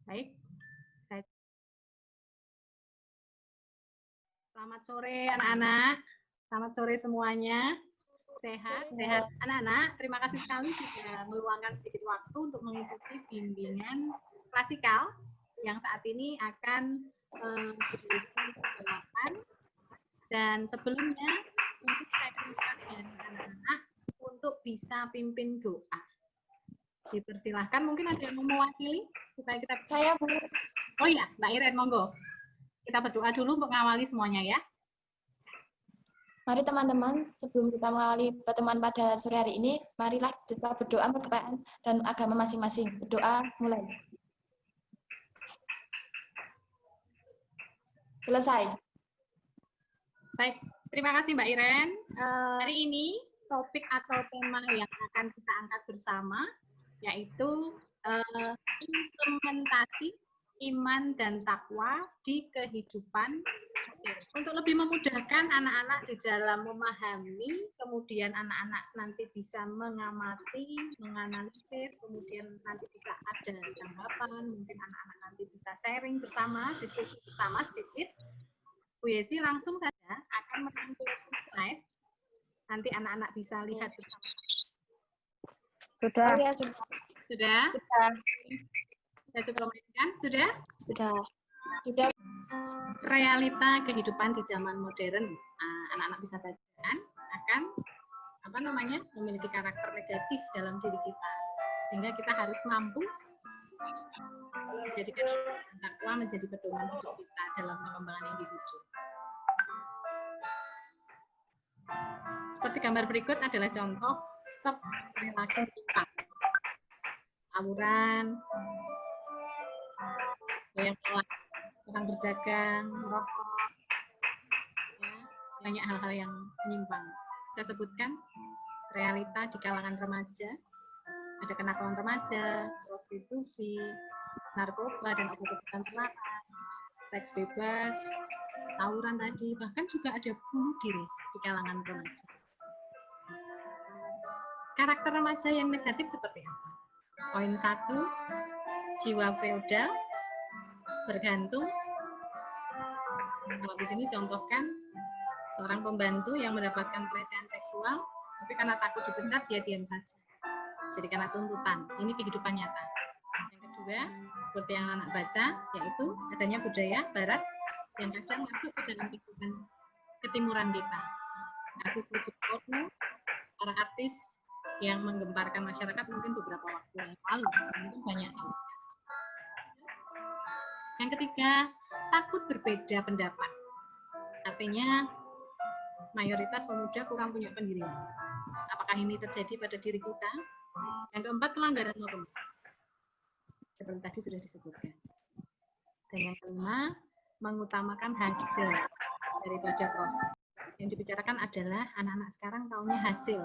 Baik, selamat sore anak-anak, selamat sore semuanya. Sehat, sehat anak-anak. Terima kasih sekali sudah meluangkan sedikit waktu untuk mengikuti bimbingan klasikal yang saat ini akan dilakukan. Dan sebelumnya mungkin saya minta dari anak-anak untuk bisa pimpin doa. Dipersilahkan, mungkin ada yang mau mewakili supaya kita. Saya Bu. Oh iya, Mbak Iren, monggo. Kita berdoa dulu untuk mengawali semuanya ya. Mari teman-teman, sebelum kita mengawali pertemuan pada sore hari ini, marilah kita berdoa merupakan dan agama masing-masing. Berdoa mulai. Selesai. Baik, terima kasih Mbak Iren. Hari ini topik atau tema yang akan kita angkat bersama yaitu implementasi iman dan takwa di kehidupan. Untuk lebih memudahkan anak-anak di dalam memahami, kemudian anak-anak nanti bisa mengamati, menganalisis, kemudian nanti bisa ada tanggapan, mungkin anak-anak nanti bisa sharing bersama, diskusi bersama sedikit. Bu Yesi langsung saja akan menampilkan slide. Nanti anak-anak bisa lihat bersama. Sudah. Oh ya, sudah. Sudah? Sudah. Saya coba mainkan. Sudah? Sudah. Sudah. Realita kehidupan di zaman modern. Anak-anak bisa bacakan akan memiliki karakter negatif dalam diri kita. Sehingga kita harus mampu menjadikan takwa menjadi pedoman hidup kita dalam pengembangan individu. Seperti gambar berikut adalah contoh stop perilaku kita. Tawuran, yang orang berdagang, merokok, ya, banyak hal-hal yang menyimpang. Saya sebutkan realita di kalangan remaja, ada kenakalan remaja, prostitusi, narkoba dan obat-obatan terlarang, seks bebas, tawuran tadi, bahkan juga ada bunuh diri di kalangan remaja. Karakter remaja yang negatif seperti apa? Poin 1, jiwa feodal, bergantung. Kalau di sini contohkan seorang pembantu yang mendapatkan pelecehan seksual, tapi karena takut dipecat dia diam saja. Jadi karena tuntutan, ini kehidupan nyata. Yang kedua, seperti yang anak baca, yaitu adanya budaya Barat yang kadang masuk ke dalam kehidupan ketimuran kita. Kasus porno, para artis yang menggemparkan masyarakat mungkin beberapa waktu yang lalu, mungkin banyak sama sekali. Yang ketiga, takut berbeda pendapat. Artinya, mayoritas pemuda kurang punya pendirian. Apakah ini terjadi pada diri kita? Yang keempat, pelanggaran norma. Seperti tadi sudah disebutkan. Dan yang kelima, mengutamakan hasil daripada proses. Yang dibicarakan adalah anak-anak sekarang taunya hasil.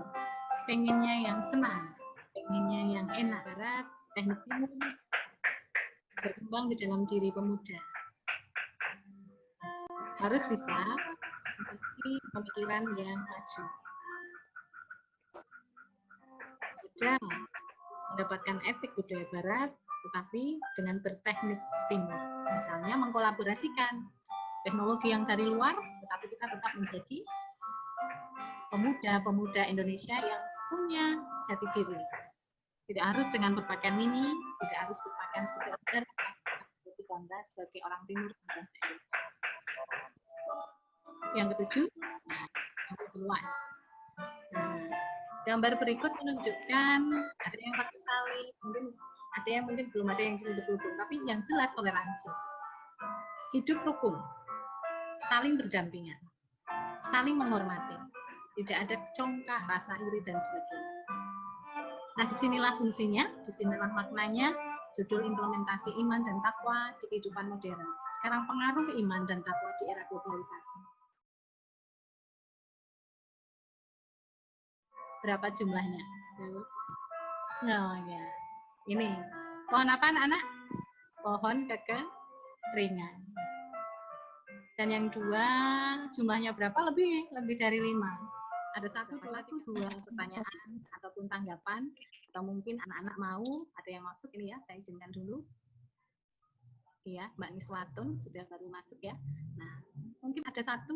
Pengennya yang senang, pengennya yang enak. Barat, teknik timur, berkembang di dalam diri pemuda. Harus bisa memiliki pemikiran yang maju. Mudah mendapatkan etik budaya Barat, tetapi dengan berteknik timur. Misalnya mengkolaborasikan teknologi yang dari luar, tetapi kita tetap menjadi pemuda-pemuda Indonesia yang punya jati diri. Tidak harus dengan berpakaian mini, tidak harus berpakaian seperti order, tapi bangga sebagai orang timur dan Indonesia. Yang ketujuh, luas. Gambar berikut menunjukkan ada yang pakai salib, mungkin belum ada yang disebut rukun, tapi yang jelas toleransi. Hidup rukun, saling berdampingan, saling menghormati, tidak ada congkak, rasa iri dan sebagainya. Nah, disinilah fungsinya, disinilah maknanya judul implementasi iman dan takwa di kehidupan modern. Sekarang pengaruh iman dan takwa di era globalisasi. Berapa jumlahnya? Oh ya, ini pohon apa anak-anak? Pohon kekeringan. Dan yang dua jumlahnya berapa? Lebih dari 5. Ada satu, dua pertanyaan ataupun tanggapan, atau mungkin anak-anak mau ada yang masuk ini ya, saya izinkan dulu. ya, Mbak Niswatun sudah baru masuk ya. Nah, mungkin ada 1-2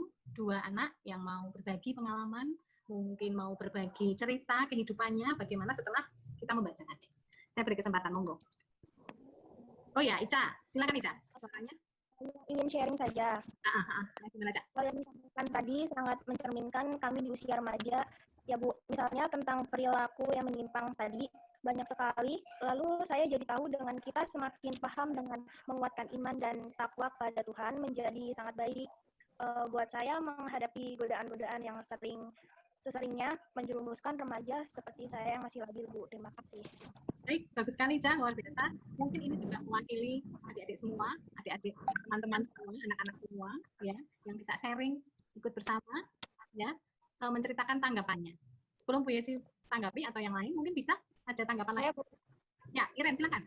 anak yang mau berbagi pengalaman, mungkin mau berbagi cerita kehidupannya bagaimana setelah kita membaca tadi. Saya beri kesempatan, monggo. Oh ya, Ica, silakan Ica. Suaranya. Ingin sharing saja. Gimana, Cak? Hal yang disampaikan tadi sangat mencerminkan kami di usia remaja. Ya Bu, misalnya tentang perilaku yang menyimpang tadi, banyak sekali. Lalu saya jadi tahu dengan kita semakin paham dengan menguatkan iman dan takwa kepada Tuhan menjadi sangat baik. Buat saya menghadapi godaan-godaan yang seseringnya menjerumuskan remaja seperti saya yang masih labil, Bu. Terima kasih. Baik, bagus sekali, Cak, luar biasa. Mungkin ini juga mewakili adik-adik semua, adik-adik teman-teman semua, anak-anak semua, ya, yang bisa sharing, ikut bersama, ya, menceritakan tanggapannya. Sebelum Bu Yesi tanggapi atau yang lain, mungkin bisa ada tanggapan lain. Ya, Iren, silakan.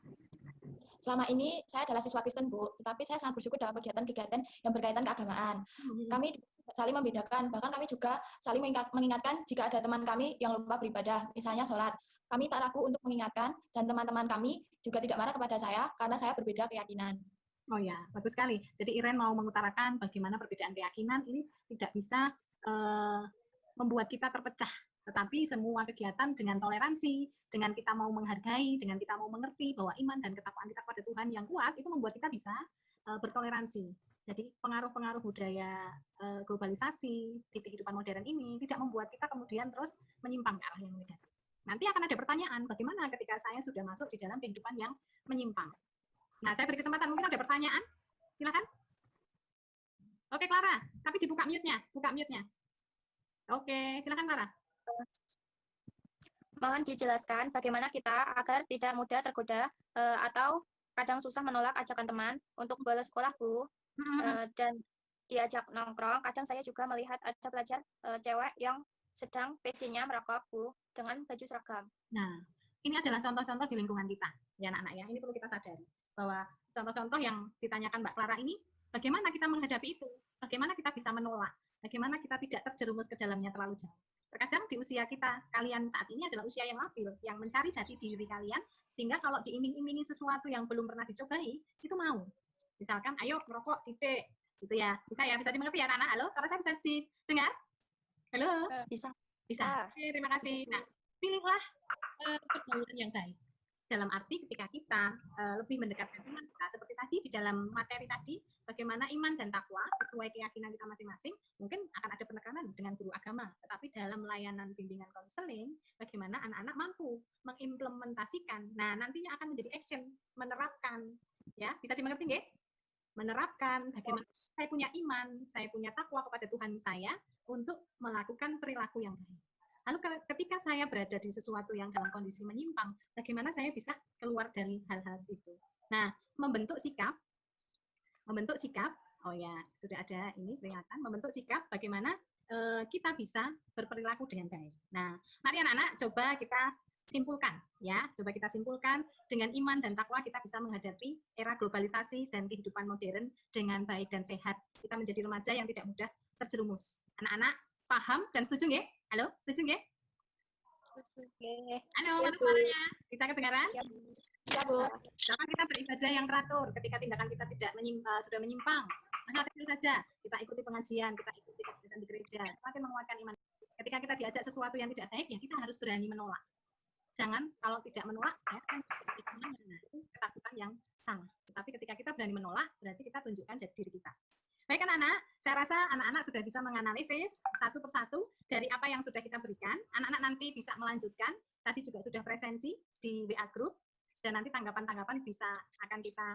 Selama ini saya adalah siswa Kristen, Bu, tetapi saya sangat bersyukur dalam kegiatan-kegiatan yang berkaitan keagamaan. Kami saling membedakan, bahkan kami juga saling mengingatkan jika ada teman kami yang lupa beribadah, misalnya sholat. Kami tak ragu untuk mengingatkan, dan teman-teman kami juga tidak marah kepada saya karena saya berbeda keyakinan. Oh ya, bagus sekali. Jadi Iren mau mengutarakan bagaimana perbedaan keyakinan ini tidak bisa membuat kita terpecah, tetapi semua kegiatan dengan toleransi, dengan kita mau menghargai, dengan kita mau mengerti bahwa iman dan ketakwaan kita pada Tuhan yang kuat, itu membuat kita bisa bertoleransi. Jadi pengaruh-pengaruh budaya globalisasi di kehidupan modern ini tidak membuat kita kemudian terus menyimpang ke arah yang negatif. Nanti akan ada pertanyaan, bagaimana ketika saya sudah masuk di dalam kehidupan yang menyimpang. Nah, saya beri kesempatan, mungkin ada pertanyaan? Silakan. Oke, Clara, tapi dibuka mute-nya, buka mute-nya. Oke, silakan Clara. Mohon dijelaskan bagaimana kita agar tidak mudah tergoda atau kadang susah menolak ajakan teman untuk bolos sekolah, Bu. Dan diajak nongkrong, kadang saya juga melihat ada pelajar cewek yang sedang PD-nya merokok, Bu, dengan baju seragam. Nah, ini adalah contoh-contoh di lingkungan kita, ya anak-anak ya. Ini perlu kita sadari bahwa contoh-contoh yang ditanyakan Mbak Clara ini, bagaimana kita menghadapi itu? Bagaimana kita bisa menolak? Bagaimana kita tidak terjerumus ke dalamnya terlalu jauh? Terkadang di usia kita, kalian saat ini adalah usia yang labil, yang mencari jati diri kalian, sehingga kalau diiming-imingi sesuatu yang belum pernah dicobai, itu mau. Misalkan, ayo merokok, sidik, gitu ya. Bisa ya, bisa dimengerti ya anak-anak? Halo, suara saya bisa didengar? Halo? Bisa. Bisa. Oke, terima kasih. Nah, pilihlah pergaulan yang baik. Dalam arti ketika kita lebih mendekatkan iman kita, seperti tadi di dalam materi tadi, bagaimana iman dan takwa sesuai keyakinan kita masing-masing, mungkin akan ada penekanan dengan guru agama. Tetapi dalam layanan bimbingan konseling, bagaimana anak-anak mampu mengimplementasikan. Nah, nantinya akan menjadi action, menerapkan. Ya, bisa dimengerti nggih? Menerapkan bagaimana saya punya iman, saya punya takwa kepada Tuhan saya untuk melakukan perilaku yang baik. Lalu ketika saya berada di sesuatu yang dalam kondisi menyimpang, bagaimana saya bisa keluar dari hal-hal itu? Nah, membentuk sikap, oh ya, sudah ada ini kelihatan, membentuk sikap bagaimana kita bisa berperilaku dengan baik. Nah, mari anak-anak coba kita simpulkan ya, coba kita simpulkan dengan iman dan takwa kita bisa menghadapi era globalisasi dan kehidupan modern dengan baik dan sehat. Kita menjadi remaja yang tidak mudah terjerumus. Anak-anak paham dan setuju nggih? Halo, setuju nggih? Halo, mana suaranya? Bisa kedengaran? Ya, Bu. Kapan kita beribadah yang teratur ketika tindakan kita tidak sudah menyimpang? Hal kecil saja, kita ikuti pengajian, kita ikuti kegiatan di gereja, semakin menguatkan iman. Ketika kita diajak sesuatu yang tidak baik, ya kita harus berani menolak. Jangan kalau tidak menolak, ya kan itu ketakutan yang salah. Tetapi ketika kita berani menolak, berarti kita tunjukkan jati diri kita. Baik anak-anak, saya rasa anak-anak sudah bisa menganalisis satu persatu dari apa yang sudah kita berikan. Anak-anak nanti bisa melanjutkan, tadi juga sudah presensi di WA Group, dan nanti tanggapan-tanggapan bisa akan kita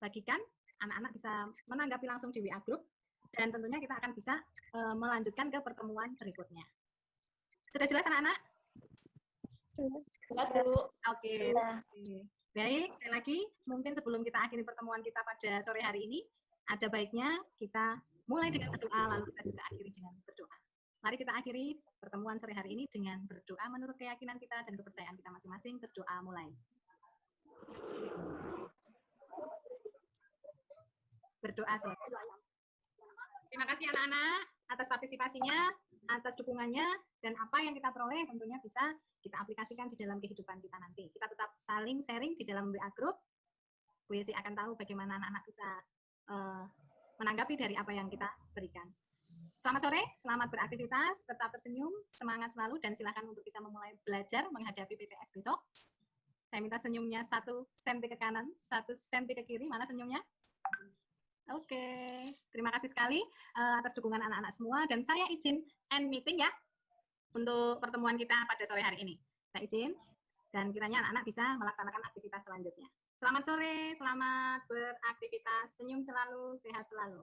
bagikan. Anak-anak bisa menanggapi langsung di WA Group, dan tentunya kita akan bisa melanjutkan ke pertemuan berikutnya. Sudah jelas anak-anak? Jelas, Bu. Oke. Baik, sekali lagi, mungkin sebelum kita akhiri pertemuan kita pada sore hari ini, ada baiknya kita mulai dengan berdoa, lalu kita juga akhiri dengan berdoa. Mari kita akhiri pertemuan sore hari ini dengan berdoa menurut keyakinan kita dan kepercayaan kita masing-masing. Berdoa mulai. Berdoa selesai. Terima kasih anak-anak atas partisipasinya, atas dukungannya, dan apa yang kita peroleh tentunya bisa kita aplikasikan di dalam kehidupan kita nanti. Kita tetap saling sharing di dalam WA Group. Bu Yesi akan tahu bagaimana anak-anak bisa menanggapi dari apa yang kita berikan. Selamat sore, selamat beraktivitas, tetap tersenyum, semangat selalu, dan silakan untuk bisa memulai belajar menghadapi PTS besok. Saya minta senyumnya 1 senti ke kanan, 1 senti ke kiri. Mana senyumnya? Oke, terima kasih sekali atas dukungan anak-anak semua, dan saya izin end meeting ya untuk pertemuan kita pada sore hari ini. Saya izin, dan kiranya anak-anak bisa melaksanakan aktivitas selanjutnya. Selamat sore, selamat beraktivitas, senyum selalu, sehat selalu.